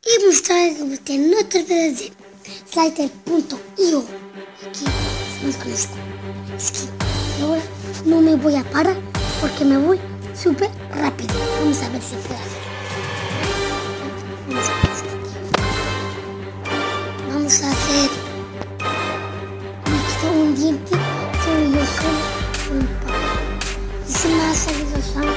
y mostrarles en otro video de Slider.io. Aquí estamos con esto. Y ahora no me voy a parar porque me voy súper rápido. Vamos a ver si puedo hacer. Vamos a hacer un diente. Soy yo con un papel. Y se me ha salido sangre.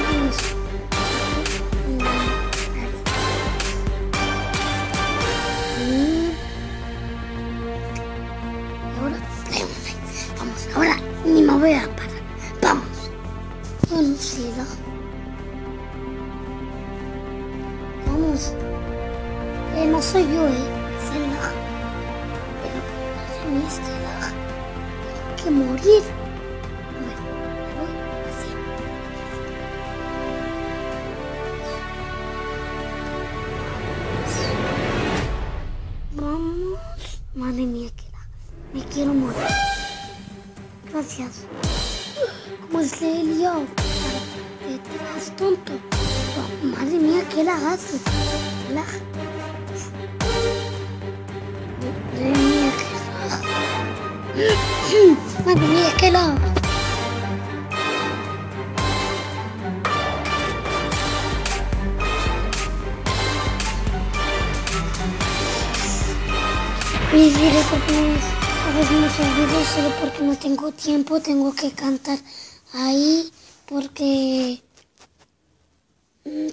Ahora ni me voy a parar. Vamos. Bueno, sí, ¿no? Vamos. No soy yo, es el lag. Pero en este lag tengo que morir. Bueno, me voy así. Vamos. Madre mía, qué lag. Me quiero morir. Gracias. ¿Cómo se le he liado? Te das tonto. Oh, madre mía, qué lagazo. Lag. Madre mía, qué lag. Madre mía, qué lag. Mis videos a veces muchos videos solo porque no tengo tiempo, tengo que cantar ahí porque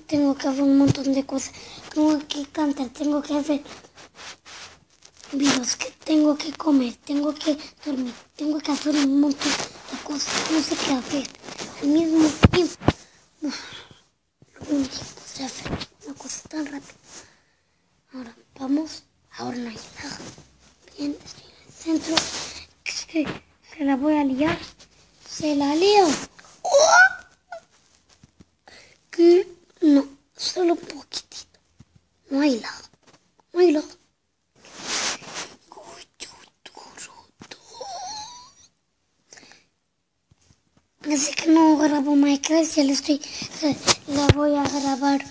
tengo que hacer un montón de cosas, tengo que cantar, tengo que hacer videos, que tengo que comer, tengo que dormir, tengo que hacer un montón de cosas, no sé qué hacer al mismo tiempo. No sé hacer una cosa tan rápida. Ahora vamos, ahora no hay nada. Bien, estoy en el centro. Se la voy a liar. Se la leo. ¡Oh! Que no, solo un poquitito. No hay lag. No hay lag. Así que no grabo Minecraft, ya la voy a grabar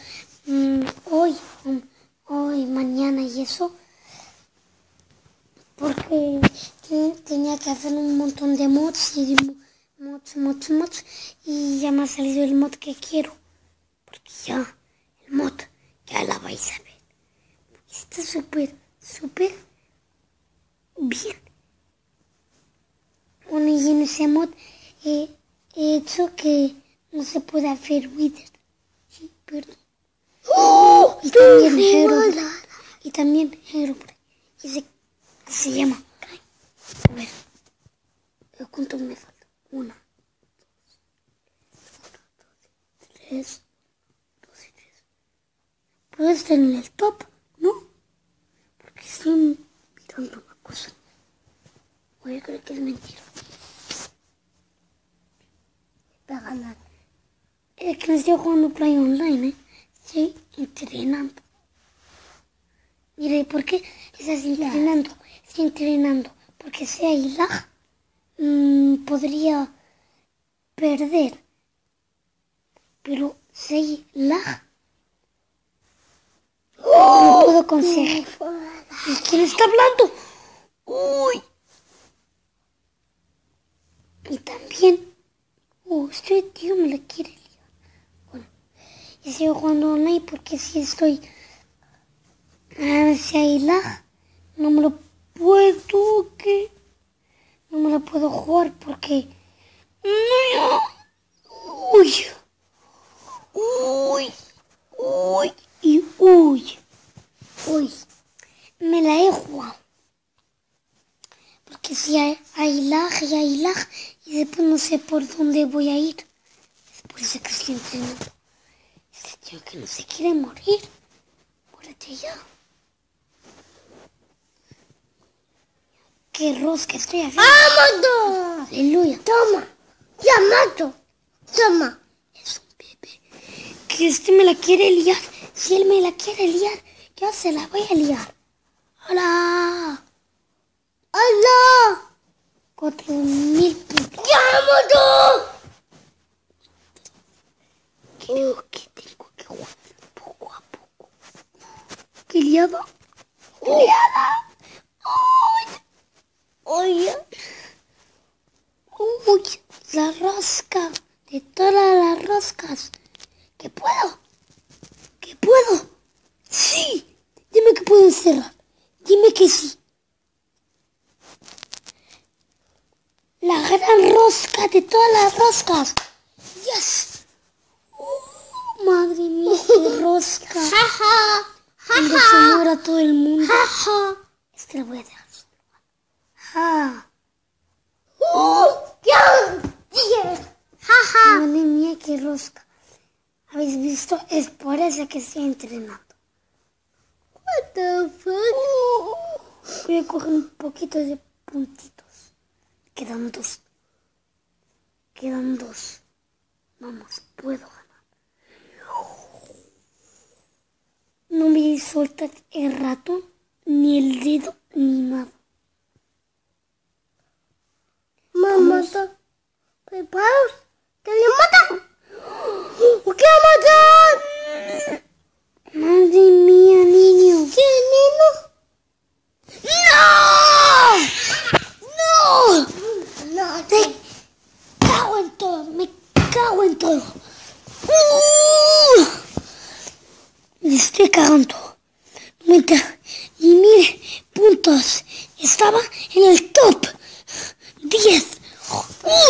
hoy, mañana y eso. Porque tenía que hacer un montón de mods y mods y ya me ha salido el mod que quiero. Porque ya, el mod, ya la vais a ver. Está súper bien. Bueno, y en ese mod he hecho que no se puede hacer wither. Sí, perdón. ¡Oh! Y también Herobrine. Y se llama. A ver, ¿cuántos me faltan? 1, 2, 3, 2 y 3. ¿Puedo estar en el top? ¿No? Porque estoy mirando una cosa. Voy a creer que es mentira. Está ganando. Es que no estoy jugando Play Online, Estoy entrenando. Mire, ¿por qué estás entrenando? Estoy entrenando porque si hay lag, podría perder. Pero si hay lag, no puedo conseguir. ¿Quién está hablando? ¡Uy! Y también, este tío me la quiere liar. Bueno, y sigo jugando online porque si estoy... si hay lag, no me lo puedo, ¿qué? No me la puedo jugar porque... Uy, me la he jugado. Porque si hay lag y después no sé por dónde voy a ir. Es por eso que estoy entrenando. Este tío que no se quiere morir. Muérete ya. ¡Qué rosca estoy haciendo! ¡Ah, ¡Aleluya! ¡Toma! ¡Ya mato! ¡Toma! Es un bebé. Que este me la quiere liar. Si él me la quiere liar, yo se la voy a liar. ¡Hola! ¡Hola! 4.000 puntos. ¡Ya mató! Creo que tengo que jugar poco a poco. ¡Qué liada! ¡Qué liada! ¡Ay! ¡Oye! ¡Uy! La rosca. De todas las roscas. ¿Qué puedo? ¿Qué puedo? ¡Sí! Dime que puedo encerrar. Dime que sí. La gran rosca de todas las roscas. ¡Yes! Madre mía, qué rosca. ¡Jaja! Cuando se muera todo el mundo. ¡Jaja! Es que la voy a dejar solo. ¡Ja! ¡Jaja! Madre mía, qué rosca. ¿Habéis visto? Es por eso que estoy entrenando. What the fuck? Voy a coger un poquito de puntitos. Quedan dos. Quedan dos. Vamos, puedo ganar. No me voy a soltar el ratón, ni el dedo, ni nada. Mamá, ¿preparados? ¡Que le matan! ¿Qué matan? Madre mía, niño. ¿Qué, niño? ¡No! ¡No! No, me cago en todo, me cago en todo. Me estoy cagando. Y mire, puntos. Estaba en el top 10.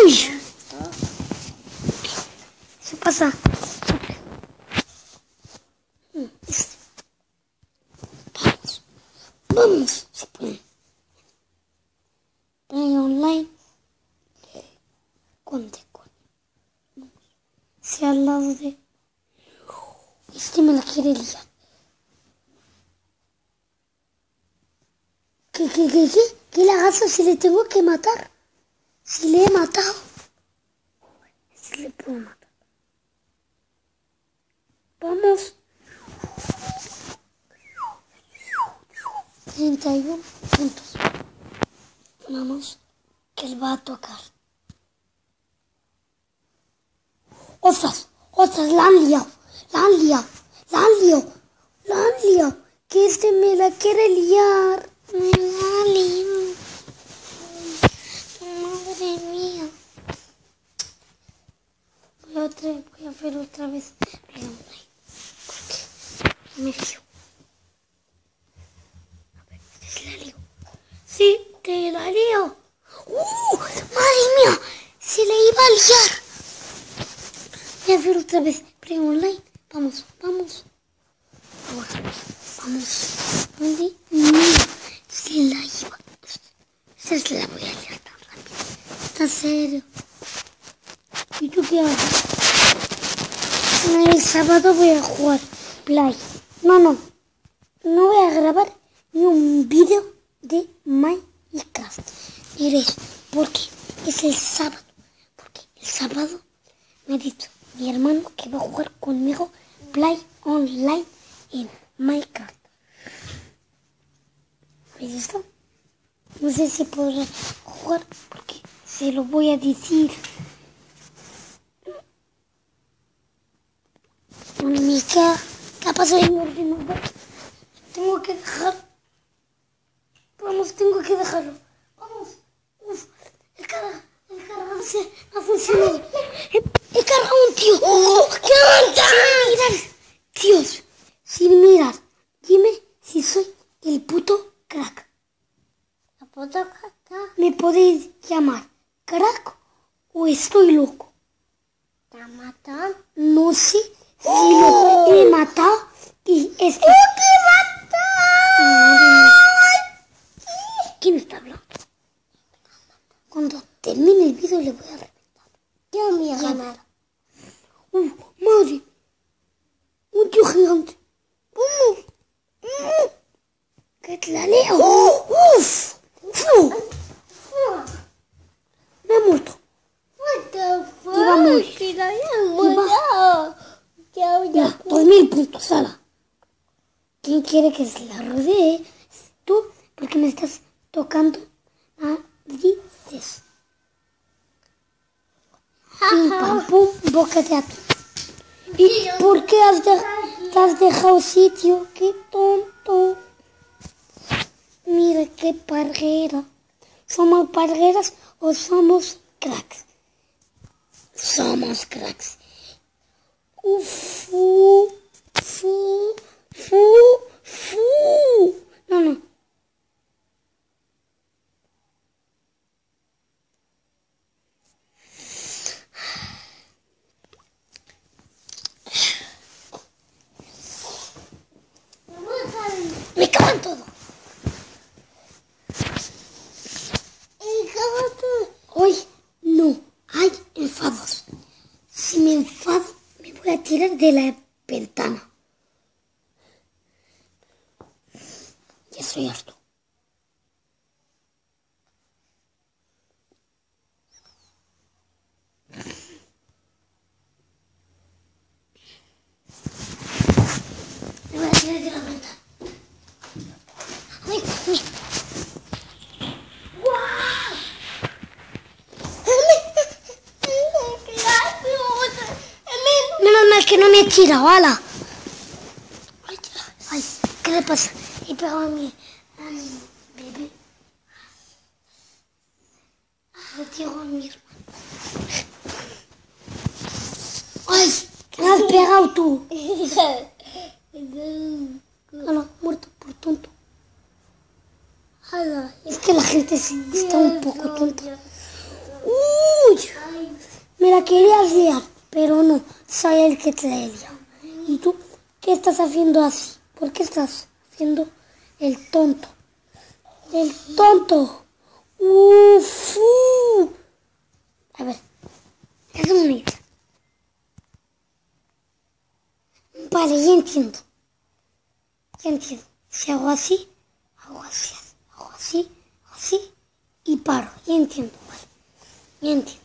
¡Uy! Se pasa. Vamos. Vamos. Se puede. Play online. Conte. Si al lado de... Este me la quiere liar. ¿Qué le hago si le tengo que matar? Si le he matado. Si le puedo matar. Vamos. 31 puntos. Vamos, que él va a tocar. ¡Ostras! ¡Ostras! ¡La han liado! ¡La han liado! ¡La han liado! ¡La han liado! Que este me la quiere liar. ¡Me la han liado! ¡Madre mía! Voy a hacer otra vez. Porque me fío. A ver, ¿te la lío? ¡Sí, te la lío! ¡Madre mía! ¡Se la iba a liar! Voy a hacer otra vez. Play online. Vamos, vamos. Ahora, vamos. ¿Dónde? Mira, se la iba. Se la voy a liar tan rápido. ¿Está serio? ¿Y tú qué haces? El sábado voy a jugar Play. No. No voy a grabar ni un vídeo de Minecraft. Miréis, porque es el sábado. Porque el sábado me ha dicho mi hermano que va a jugar conmigo Play Online en Minecraft. ¿Habéis visto? No sé si podrá jugar porque se lo voy a decir. Mica, ¿qué ha pasado en mi ordenador? Tengo que dejar. Vamos, tengo que dejarlo. Vamos. Uf, el cargador ha funcionado. He cargado un tío. ¡Qué onda! Sin mirar. Tíos, sin mirar. Dime si soy el puto crack. ¿El puto crack? ¿Me podéis llamar crack o estoy loco? ¿Te han matado? No sé si lo he matado y es que... ¿Qué matado? ¿Quién está hablando? Cuando termine el vídeo le voy a reventar. Yo me voy a ganar. Madre. Un tío gigante. ¿Qué te la leo? ¡Uf! Me he muerto. Iba a morir. Ya, 2000 puntos, Sara. ¿Quién quiere que se la rodee? Tú, porque me estás tocando narices. Pim, pam, pum, boca de atún. ¿Y por qué te has dejado sitio? ¡Qué tonto! pargueras. ¿Somos pargueras o somos cracks? Somos cracks. Fu, fu, fu, fu. No. Me cago en todo. Hoy no hay enfados. Si me enfado, me voy a tirar de la ventana. Ya estoy harto. Me voy a tirar de la ventana. ¡Ay! ¡Guau! Menos mal que no me he tirado, ala. Ay, ¿qué le pasa? He pegado a mi bebé. Le tiro a mi hermano. Ay, ¿qué has pegado tú? Ala, muerto por tonto. Ala, es que la gente sí está un poco tonta. Uy, me la querías liar, pero no, soy el que te la he liado. ¿Y tú qué estás haciendo así? ¿Por qué estás haciendo el tonto? ¡El tonto! ¡Uf! A ver, déjame una idea. Vale, ya entiendo. Si hago así, así, y paro. Ya entiendo, vale. Ya entiendo.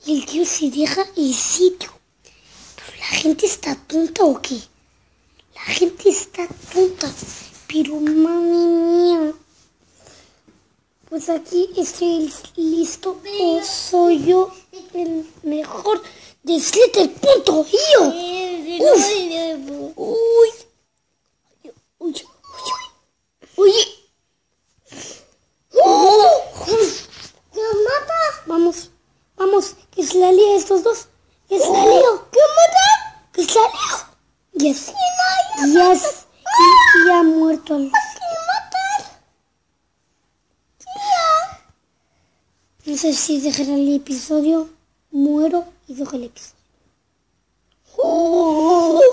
Y el tío se deja el sitio. ¿Pero la gente está tonta o qué? La gente está tonta. Pero mami mía. Pues aquí estoy listo. O soy yo el mejor de Slither.io. Uy. ¿Nos mata? Vamos, que se la lía estos dos. Que se la lío. ¿Qué mata? Que se la lío. Yes. Y ha muerto el... No sé si dejar el episodio, muero y dejo el episodio.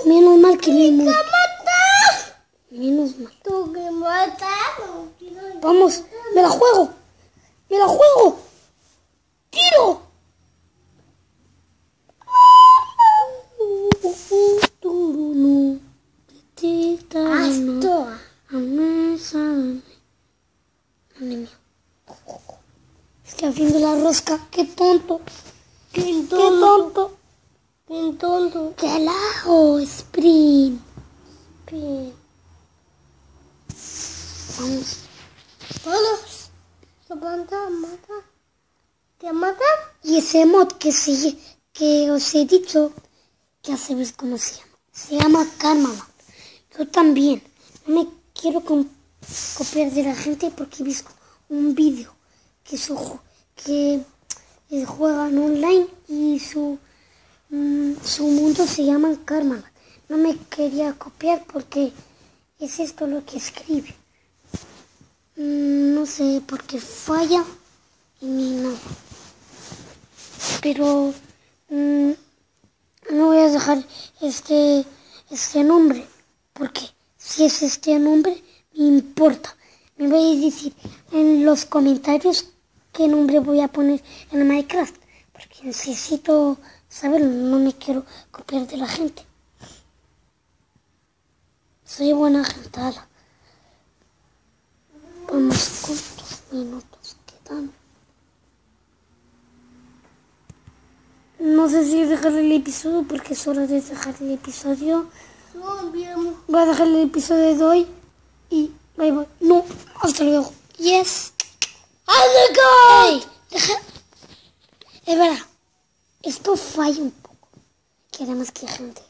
Menos mal que me muero. Menos mal. ¿Tú que matas? Vamos, me la juego. ¡Tiro! Estoy haciendo la rosca. ¡Qué tonto! ¡Qué tonto! ¡Qué lajo! Sprint. Vamos. ¿Te mata? Y ese mod que os he dicho, ya sabéis cómo se llama. Se llama Karma. Yo también. No me quiero copiar de la gente porque he visto un vídeo que juegan online y su mundo se llama Karma. No me quería copiar porque es esto lo que escribe. No sé por qué falla y ni nada. Pero no voy a dejar este nombre porque si es este nombre me importa. Me vais a decir en los comentarios qué nombre voy a poner en Minecraft porque necesito saberlo. No me quiero copiar de la gente. Soy buena gente. Vamos, ¿cuántos minutos quedan? No sé si dejar el episodio porque es hora de dejar el episodio. Voy a dejar el episodio de hoy y bye bye. No, hasta luego. Yes. ¡Oh my God! Es verdad, esto falla un poco. Que además que gente